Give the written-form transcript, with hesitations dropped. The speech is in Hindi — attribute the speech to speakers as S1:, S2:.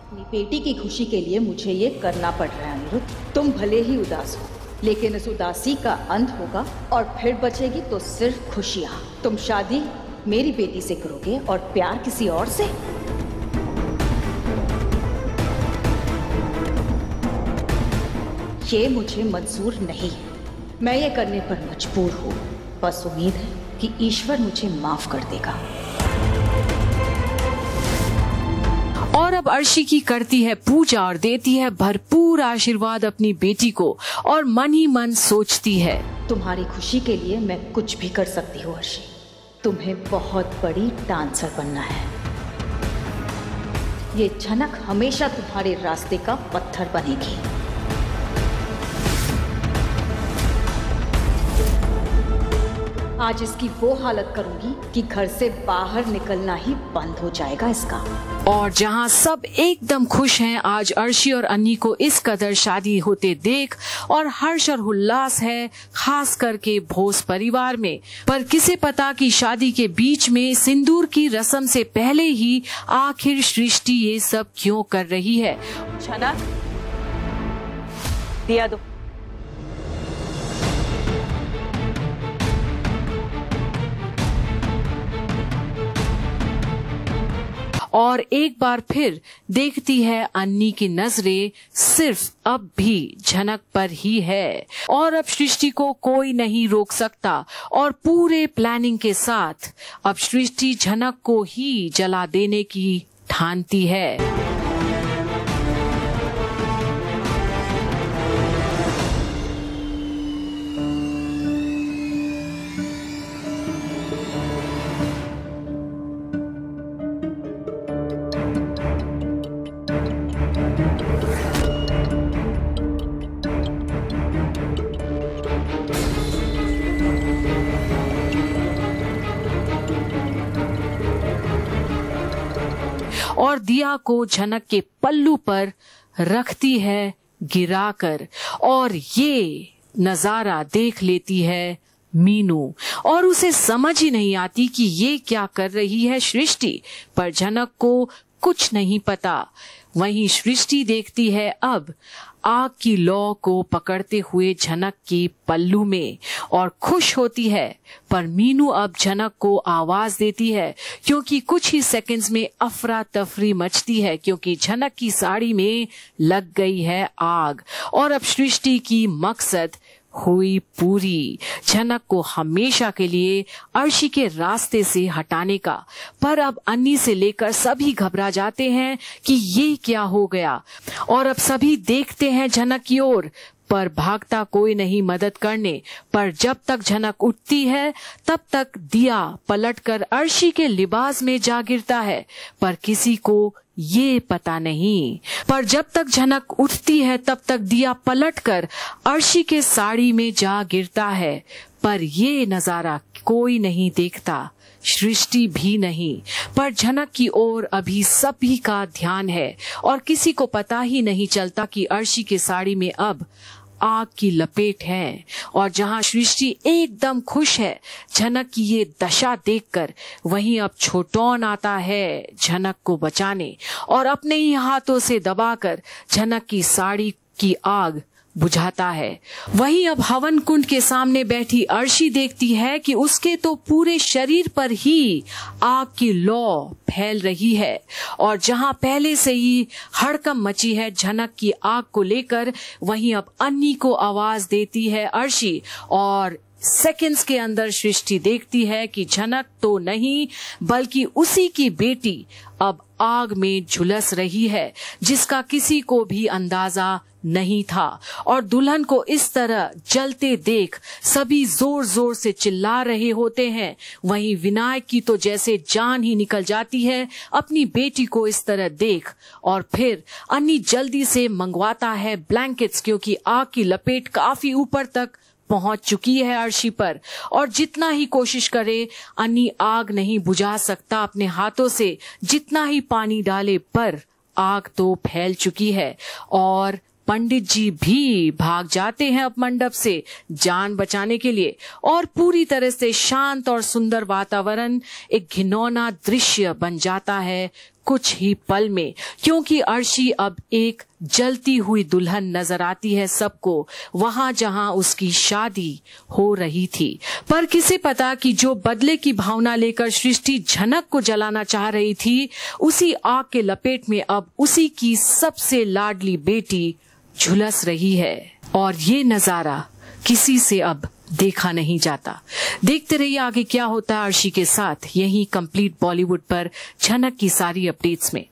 S1: अपनी बेटी की खुशी के लिए मुझे ये करना पड़ रहा है अनिरुद्ध। तुम भले ही उदास हो, लेकिन इस उदासी का अंत होगा और फिर बचेगी तो सिर्फ खुशियां। तुम शादी मेरी बेटी से करोगे और प्यार किसी और से। ये मुझे मंजूर नहीं है। मैं ये करने पर मजबूर हूँ। बस उम्मीद है कि ईश्वर मुझे माफ कर देगा।
S2: और अब अर्शी की करती है पूजा और देती है भरपूर आशीर्वाद अपनी बेटी को और मन ही मन सोचती है,
S1: तुम्हारी खुशी के लिए मैं कुछ भी कर सकती हूँ अर्शी। तुम्हें बहुत बड़ी डांसर बनना है। ये झनक हमेशा तुम्हारे रास्ते का पत्थर बनेगी। आज इसकी वो हालत करूंगी कि घर से बाहर निकलना ही बंद हो जाएगा इसका।
S2: और जहां सब एकदम खुश हैं आज अर्शी और अन्नी को इस कदर शादी होते देख और हर्ष और उल्लास है, खास करके भोस परिवार में। पर किसे पता कि शादी के बीच में सिंदूर की रस्म से पहले ही आखिर सृष्टि ये सब क्यों कर रही है।
S3: झनक, दिया दो।
S2: और एक बार फिर देखती है अन्नी की नजरें सिर्फ अब भी झनक पर ही है और अब सृष्टि को कोई नहीं रोक सकता। और पूरे प्लानिंग के साथ अब सृष्टि झनक को ही जला देने की ठानती है। और दिया को झनक के पल्लू पर रखती है गिराकर और ये नजारा देख लेती है मीनू और उसे समझ ही नहीं आती कि ये क्या कर रही है सृष्टि। पर झनक को कुछ नहीं पता। वहीं सृष्टि देखती है अब आग की लौ को पकड़ते हुए झनक के पल्लू में और खुश होती है। पर मीनू अब झनक को आवाज देती है क्योंकि कुछ ही सेकंड्स में अफरा तफरी मचती है क्योंकि झनक की साड़ी में लग गई है आग। और अब सृष्टि की मकसद हुई पूरी, झनक को हमेशा के लिए अर्शी के रास्ते से हटाने का। पर अब अन्नी से लेकर सभी घबरा जाते हैं कि ये क्या हो गया और अब सभी देखते हैं झनक की ओर पर भागता कोई नहीं मदद करने। पर जब तक झनक उठती है तब तक दिया पलटकर अर्शी के लिबास में जा गिरता है पर किसी को ये पता नहीं। पर जब तक झनक उठती है तब तक दिया पलटकर अर्शी के साड़ी में जा गिरता है पर ये नजारा कोई नहीं देखता, सृष्टि भी नहीं। पर झनक की ओर अभी सभी का ध्यान है और किसी को पता ही नहीं चलता कि अर्शी के साड़ी में अब आग की लपेट है। और जहां सृष्टि एकदम खुश है झनक की ये दशा देखकर, वहीं अब छोटौन आता है झनक को बचाने और अपने ही हाथों से दबाकर झनक की साड़ी की आग बुझाता है। वहीं अब हवन कुंड के सामने बैठी अर्शी देखती है कि उसके तो पूरे शरीर पर ही आग की लौ फैल रही है और जहां पहले से ही हड़कंप मची है झनक की आग को लेकर, वहीं अब अन्नी को आवाज देती है अर्शी और सेकंड्स के अंदर सृष्टि देखती है कि झनक तो नहीं बल्कि उसी की बेटी अब आग में झुलस रही है जिसका किसी को भी अंदाजा नहीं था। और दुल्हन को इस तरह जलते देख सभी जोर जोर से चिल्ला रहे होते हैं। वहीं विनायक की तो जैसे जान ही निकल जाती है अपनी बेटी को इस तरह देख। और फिर अन्नी जल्दी से मंगवाता है ब्लैंकेट्स क्योंकि आग की लपेट काफी ऊपर तक पहुंच चुकी है अर्शी पर और जितना ही कोशिश करे अन्नी आग नहीं बुझा सकता अपने हाथों से, जितना ही पानी डाले पर आग तो फैल चुकी है। और पंडित जी भी भाग जाते हैं अब मंडप से जान बचाने के लिए और पूरी तरह से शांत और सुंदर वातावरण एक घिनौना दृश्य बन जाता है कुछ ही पल में, क्योंकि अर्शी अब एक जलती हुई दुल्हन नजर आती है सबको वहां जहां उसकी शादी हो रही थी। पर किसे पता कि जो बदले की भावना लेकर सृष्टि झनक को जलाना चाह रही थी, उसी आग के लपेट में अब उसी की सबसे लाडली बेटी झुलस रही है। और ये नजारा किसी से अब देखा नहीं जाता। देखते रहिए आगे क्या होता है अर्शी के साथ, यही कंप्लीट बॉलीवुड पर झनक की सारी अपडेट्स में।